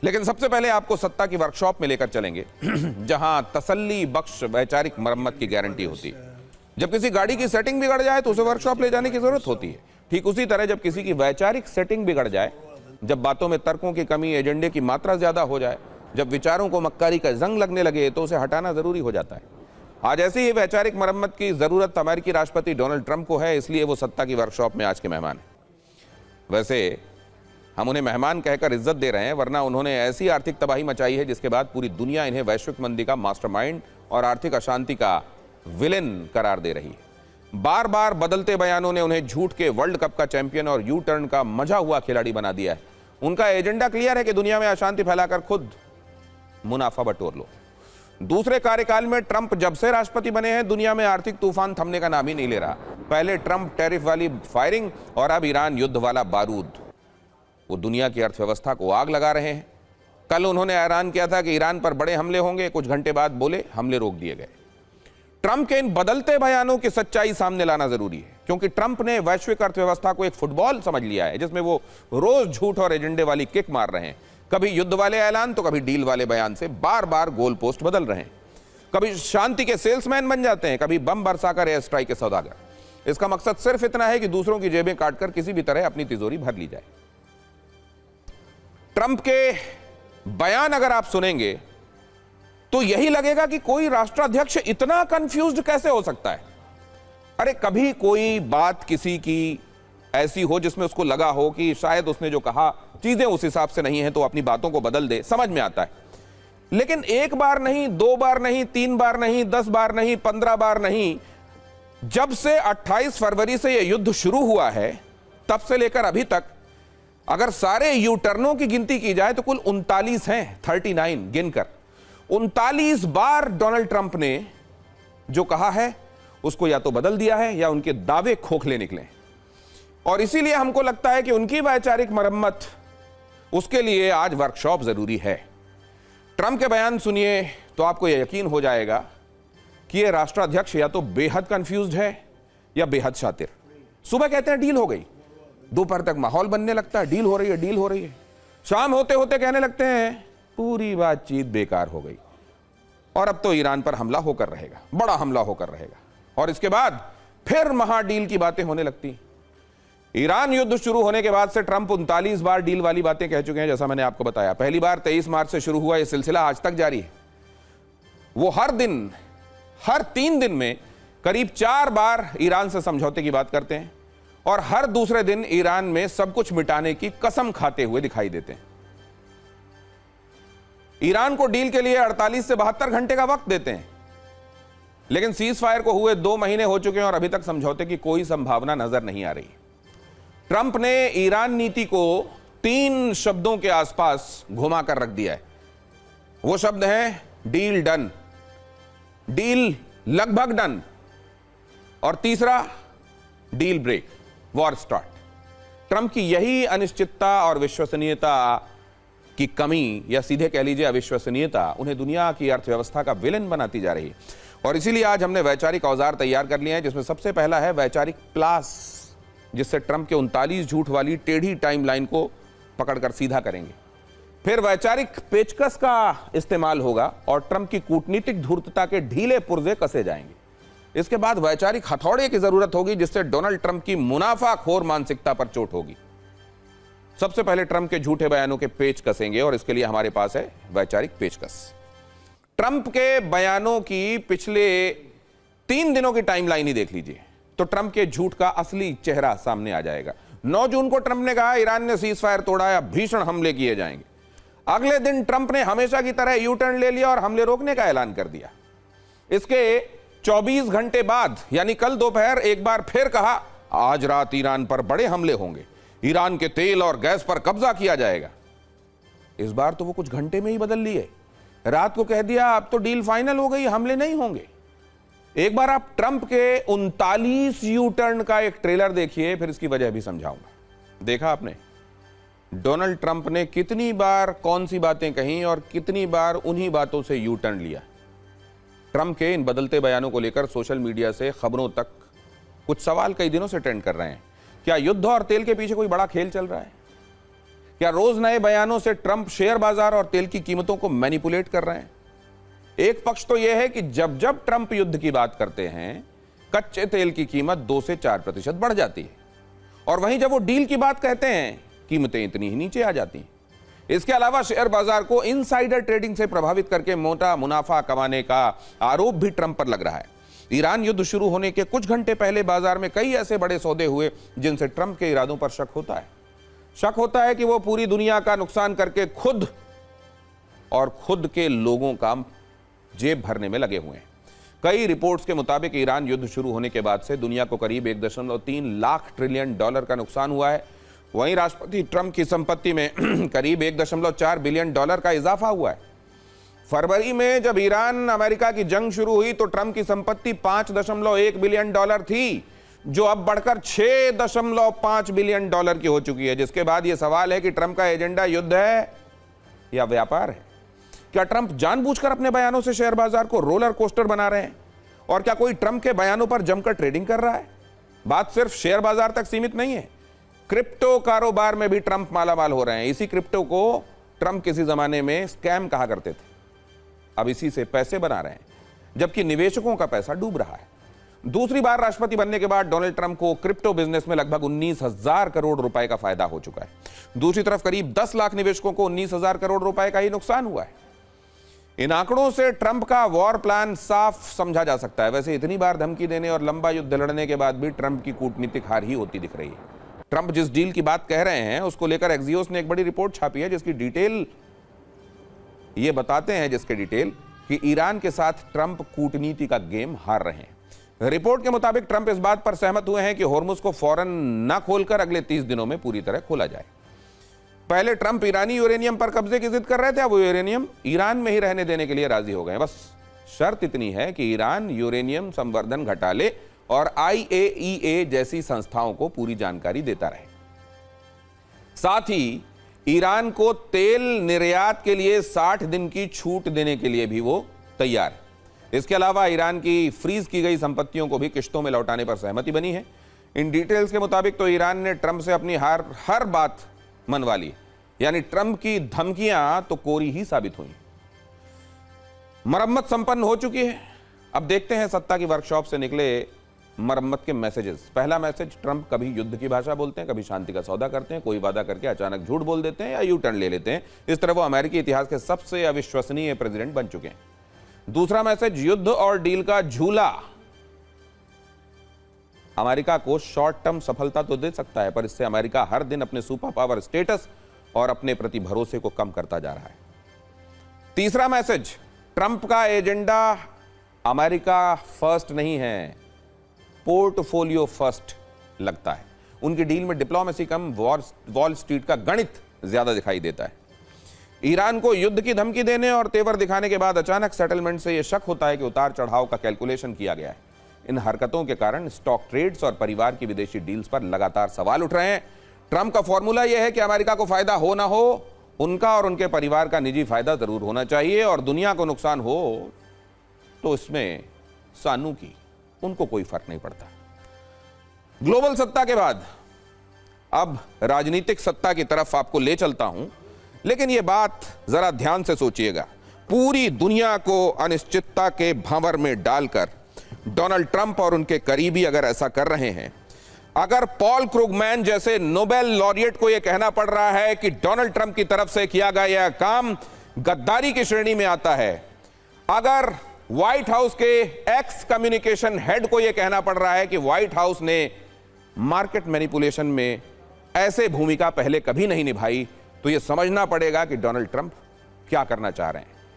लेकिन सबसे पहले आपको सत्ता की वर्कशॉप में लेकर चलेंगे जहां तसल्ली बख्श वैचारिक मरम्मत की गारंटी होती है। जब किसी गाड़ी की सेटिंग बिगड़ जाए तो उसे वर्कशॉप ले जाने की जरूरत होती है। ठीक उसी तरह जब किसी की वैचारिक सेटिंग बिगड़ जाए, जब बातों में तर्कों की कमी, एजेंडे की मात्रा ज्यादा हो जाए, जब विचारों को मक्कारी का जंग लगने लगे तो उसे हटाना जरूरी हो जाता है। आज ऐसी ही वैचारिक मरम्मत की जरूरत अमेरिकी राष्ट्रपति डोनाल्ड ट्रंप को है, इसलिए वो सत्ता की वर्कशॉप में आज के मेहमान हैं। वैसे हम उन्हें मेहमान कहकर इज्जत दे रहे हैं, वरना उन्होंने ऐसी आर्थिक तबाही मचाई है जिसके बाद पूरी दुनिया इन्हें वैश्विक मंदी का मास्टरमाइंड और आर्थिक अशांति का विलेन करार दे रही है। बार बार बदलते बयानों ने उन्हें झूठ के वर्ल्ड कप का चैंपियन और यू टर्न का मजा हुआ खिलाड़ी बना दिया है। उनका एजेंडा क्लियर है कि दुनिया में अशांति फैलाकर खुद मुनाफा बटोर लो। दूसरे कार्यकाल में ट्रंप जब से राष्ट्रपति बने हैं, दुनिया में आर्थिक तूफान थमने का नाम ही नहीं ले रहा। पहले ट्रंप टैरिफ वाली फायरिंग और अब ईरान युद्ध वाला बारूद, वो दुनिया की अर्थव्यवस्था को आग लगा रहे हैं। कल उन्होंने ऐलान किया था कि ईरान पर बड़े हमले होंगे, कुछ घंटे बाद बोले हमले रोक दिए गए। ट्रंप के इन बदलते बयानों की सच्चाई सामने लाना जरूरी है, क्योंकि ट्रंप ने वैश्विक अर्थव्यवस्था को एक फुटबॉल समझ लिया है जिसमें वो रोज झूठ और एजेंडे वाली किक मार रहे हैं। कभी युद्ध वाले ऐलान तो कभी डील वाले बयान से बार बार गोल पोस्ट बदल रहे हैं। कभी शांति के सेल्समैन बन जाते हैं, कभी बम बरसाकर एयर स्ट्राइक के सौदागर। इसका मकसद सिर्फ इतना है कि दूसरों की जेबें काटकर किसी भी तरह अपनी तिजोरी भर ली जाए। ट्रंप के बयान अगर आप सुनेंगे तो यही लगेगा कि कोई राष्ट्राध्यक्ष इतना कंफ्यूज्ड कैसे हो सकता है। अरे कभी कोई बात किसी की ऐसी हो जिसमें उसको लगा हो कि शायद उसने जो कहा चीजें उस हिसाब से नहीं है, तो अपनी बातों को बदल दे, समझ में आता है। लेकिन एक बार नहीं, दो बार नहीं, 3 बार नहीं, 10 बार नहीं, 15 बार नहीं, जब से 28 फरवरी से यह युद्ध शुरू हुआ है तब से लेकर अभी तक अगर सारे यू टर्नों की गिनती की जाए तो कुल 39 हैं, 39 गिनकर। 39 बार डोनाल्ड ट्रंप ने जो कहा है उसको या तो बदल दिया है या उनके दावे खोखले निकले। और इसीलिए हमको लगता है कि उनकी वैचारिक मरम्मत, उसके लिए आज वर्कशॉप जरूरी है। ट्रंप के बयान सुनिए तो आपको यह यकीन हो जाएगा कि यह राष्ट्राध्यक्ष या तो बेहद कंफ्यूज्ड है या बेहद शातिर। सुबह कहते हैं डील हो गई, दोपहर तक माहौल बनने लगता है डील हो रही है, डील हो रही है। शाम होते होते कहने लगते हैं पूरी बातचीत बेकार हो गई और अब तो ईरान पर हमला होकर रहेगा, बड़ा हमला होकर रहेगा। और इसके बाद फिर महाडील की बातें होने लगती। ईरान युद्ध शुरू होने के बाद से ट्रंप 39 बार डील वाली बातें कह चुके हैं, जैसा मैंने आपको बताया। पहली बार 23 मार्च से शुरू हुआ यह सिलसिला आज तक जारी है। वो हर दिन, हर 3 दिन में करीब 4 बार ईरान से समझौते की बात करते हैं और हर दूसरे दिन ईरान में सब कुछ मिटाने की कसम खाते हुए दिखाई देते हैं। ईरान को डील के लिए 48 से 72 घंटे का वक्त देते हैं, लेकिन सीज फायर को हुए 2 महीने हो चुके हैं और अभी तक समझौते की कोई संभावना नजर नहीं आ रही। ट्रंप ने ईरान नीति को 3 शब्दों के आसपास घुमा कर रख दिया है। वो शब्द हैं डील डन, डील लगभग डन, और तीसरा deal break, war start. Trump की यही अनिश्चितता और विश्वसनीयता की कमी, या सीधे कह लीजिए अविश्वसनीयता, उन्हें दुनिया की अर्थव्यवस्था का विलेन बनाती जा रही है। और इसीलिए आज हमने वैचारिक औजार तैयार कर लिए हैं, जिसमें सबसे पहला है वैचारिक प्लास, जिससे ट्रंप के 39 झूठ वाली टेढ़ी टाइमलाइन को पकड़कर सीधा करेंगे। फिर वैचारिक पेचकस का इस्तेमाल होगा और ट्रंप की कूटनीतिक धूर्तता के ढीले पुर्जे कसे जाएंगे। इसके बाद वैचारिक हथौड़े की जरूरत होगी, जिससे डोनाल्ड ट्रंप की मुनाफाखोर मानसिकता पर चोट होगी। सबसे पहले ट्रंप के झूठे बयानों के पेच कसेंगे और इसके लिए हमारे पास है वैचारिक पेचकस। ट्रंप के बयानों की पिछले 3 दिनों की टाइमलाइन ही देख लीजिए तो ट्रंप के झूठ का असली चेहरा सामने आ जाएगा। 9 जून को ट्रंप ने कहा ईरान ने सीज फायर तोड़ा या भीषण हमले किए जाएंगे। अगले दिन ट्रंप ने हमेशा की तरह यू टर्न ले लिया और हमले रोकने का ऐलान कर दिया। इसके 24 घंटे बाद यानी कल दोपहर एक बार फिर कहा आज रात ईरान पर बड़े हमले होंगे, ईरान के तेल और गैस पर कब्जा किया जाएगा। इस बार तो वो कुछ घंटे में ही बदल लिए। रात को कह दिया अब तो डील फाइनल हो गई, हमले नहीं होंगे। एक बार आप ट्रंप के 39 यू टर्न का एक ट्रेलर देखिए, फिर इसकी वजह भी समझाऊंगा। देखा आपने डोनाल्ड ट्रंप ने कितनी बार कौन सी बातें कहीं और कितनी बार उन्हीं बातों से यू टर्न लिया। ट्रंप के इन बदलते बयानों को लेकर सोशल मीडिया से खबरों तक कुछ सवाल कई दिनों से ट्रेंड कर रहे हैं। क्या युद्ध और तेल के पीछे कोई बड़ा खेल चल रहा है? क्या रोज नए बयानों से ट्रंप शेयर बाजार और तेल की कीमतों को मैनिपुलेट कर रहे हैं? एक पक्ष तो यह है कि जब जब ट्रंप युद्ध की बात करते हैं, कच्चे तेल की कीमत 2 से 4% बढ़ जाती है, और वहीं जब वो डील की बात कहते हैं, कीमतें इतनी ही नीचे आ जाती हैं। इसके अलावा शेयर बाजार को इनसाइडर ट्रेडिंग से प्रभावित करके मोटा मुनाफा कमाने का आरोप भी ट्रंप पर लग रहा है। ईरान युद्ध शुरू होने के कुछ घंटे पहले बाजार में कई ऐसे बड़े सौदे हुए जिनसे ट्रंप के इरादों पर शक होता है कि वो पूरी दुनिया का नुकसान करके खुद और खुद के लोगों का जेब भरने में लगे हुए हैं। कई रिपोर्ट्स के मुताबिक ईरान युद्ध शुरू होने के बाद से दुनिया को करीब 1.3 लाख ट्रिलियन डॉलर का नुकसान हुआ है। वहीं राष्ट्रपति ट्रंप की संपत्ति में करीब 1.4 बिलियन डॉलर का इजाफा हुआ है। फरवरी में जब ईरान अमेरिका की जंग शुरू हुई तो ट्रंप की संपत्ति 5.1 बिलियन डॉलर थी, जो अब बढ़कर 6.5 बिलियन डॉलर की हो चुकी है। जिसके बाद यह सवाल है कि ट्रंप का एजेंडा युद्ध है या व्यापार है? क्या ट्रंप जानबूझकर अपने बयानों से शेयर बाजार को रोलर कोस्टर बना रहे हैं? और क्या कोई ट्रंप के बयानों पर जमकर ट्रेडिंग कर रहा है? बात सिर्फ शेयर बाजार तक सीमित नहीं है, क्रिप्टो कारोबार में भी ट्रंप मालामाल हो रहे हैं। इसी क्रिप्टो को ट्रंप किसी जमाने में स्कैम कहा करते थे, अब इसी से पैसे बना रहे हैं, जबकि निवेशकों का पैसा डूब रहा है। दूसरी बार राष्ट्रपति बनने के बाद डोनाल्ड ट्रंप को क्रिप्टो बिजनेस में लगभग 19,000 करोड़ रुपए का फायदा हो चुका है। दूसरी तरफ करीब 10 लाख निवेशकों को 19,000 करोड़ रुपए का ही नुकसान हुआ है। इन आंकड़ों से ट्रंप का वॉर प्लान साफ समझा जा सकता है। वैसे इतनी बार धमकी देने और लंबा युद्ध लड़ने के बाद भी ट्रंप की कूटनीतिक हार ही होती दिख रही है। ट्रंप जिस डील की बात कह रहे हैं उसको लेकर एक्सियोस ने एक बड़ी रिपोर्ट छापी है, जिसके डिटेल कि ईरान के साथ ट्रंप कूटनीति का गेम हार रहे हैं। रिपोर्ट के मुताबिक ट्रंप इस बात पर सहमत हुए हैं कि होर्मुज को फौरन न खोलकर अगले 30 दिनों में पूरी तरह खोला जाए। पहले ट्रंप ईरानी यूरेनियम पर कब्जे की जिद कर रहे थे, अब वो यूरेनियम ईरान में ही रहने देने के लिए राजी हो गए। बस शर्त इतनी है कि ईरान यूरेनियम संवर्धन घटा ले और IAEA जैसी संस्थाओं को पूरी जानकारी देता रहे। साथ ही ईरान को तेल निर्यात के लिए 60 दिन की छूट देने के लिए भी वो तैयार है। इसके अलावा ईरान की फ्रीज की गई संपत्तियों को भी किश्तों में लौटाने पर सहमति बनी है। इन डिटेल्स के मुताबिक तो ईरान ने ट्रंप से अपनी हर बात मनवा ली, यानी ट्रंप की धमकियां तो कोरी ही साबित हुई। मरम्मत संपन्न हो चुकी है। अब देखते हैं सत्ता की वर्कशॉप से निकले मरम्मत के मैसेजेस। पहला मैसेज, ट्रंप कभी युद्ध की भाषा बोलते हैं, कभी शांति का सौदा करते हैं, कोई वादा करके अचानक झूठ बोल देते हैं या यू टर्न ले लेते हैं। इस तरह वो अमेरिकी इतिहास के सबसे अविश्वसनीय प्रेसिडेंट बन चुके हैं। दूसरा मैसेज, युद्ध और डील का झूला अमेरिका को शॉर्ट टर्म सफलता तो दे सकता है, पर इससे अमेरिका हर दिन अपने सुपर पावर स्टेटस और अपने प्रति भरोसे को कम करता जा रहा है। तीसरा मैसेज, ट्रंप का एजेंडा अमेरिका फर्स्ट नहीं है, पोर्टफोलियो फर्स्ट लगता है। उनकी डील में डिप्लोमेसी कम वॉल स्ट्रीट का गणित ज्यादा दिखाई देता है। ईरान को युद्ध की धमकी देने और तेवर दिखाने के बाद अचानक सेटलमेंट से यह शक होता है कि उतार चढ़ाव का कैलकुलेशन किया गया है। इन हरकतों के कारण स्टॉक ट्रेड्स और परिवार की विदेशी डील्स पर लगातार सवाल उठ रहे हैं। ट्रंप का फॉर्मूला यह है कि अमेरिका को फायदा हो ना हो, उनका और उनके परिवार का निजी फायदा जरूर होना चाहिए, और दुनिया को नुकसान हो तो इसमें सानू की उनको कोई फर्क नहीं पड़ता। ग्लोबल सत्ता के बाद अब राजनीतिक सत्ता की तरफ आपको ले चलता हूं, लेकिन यह बात जरा ध्यान से सोचिएगा। पूरी दुनिया को अनिश्चितता के भंवर में डालकर डोनाल्ड ट्रंप और उनके करीबी अगर ऐसा कर रहे हैं, अगर पॉल क्रुगमैन जैसे नोबेल लॉरिएट को यह कहना पड़ रहा है कि डोनाल्ड ट्रंप की तरफ से किया गया यह काम गद्दारी की श्रेणी में आता है, अगर व्हाइट हाउस के एक्स कम्युनिकेशन हेड को यह कहना पड़ रहा है कि व्हाइट हाउस ने मार्केट मैनिपुलेशन में ऐसे भूमिका पहले कभी नहीं निभाई, तो यह समझना पड़ेगा कि डोनाल्ड ट्रंप क्या करना चाह रहे हैं।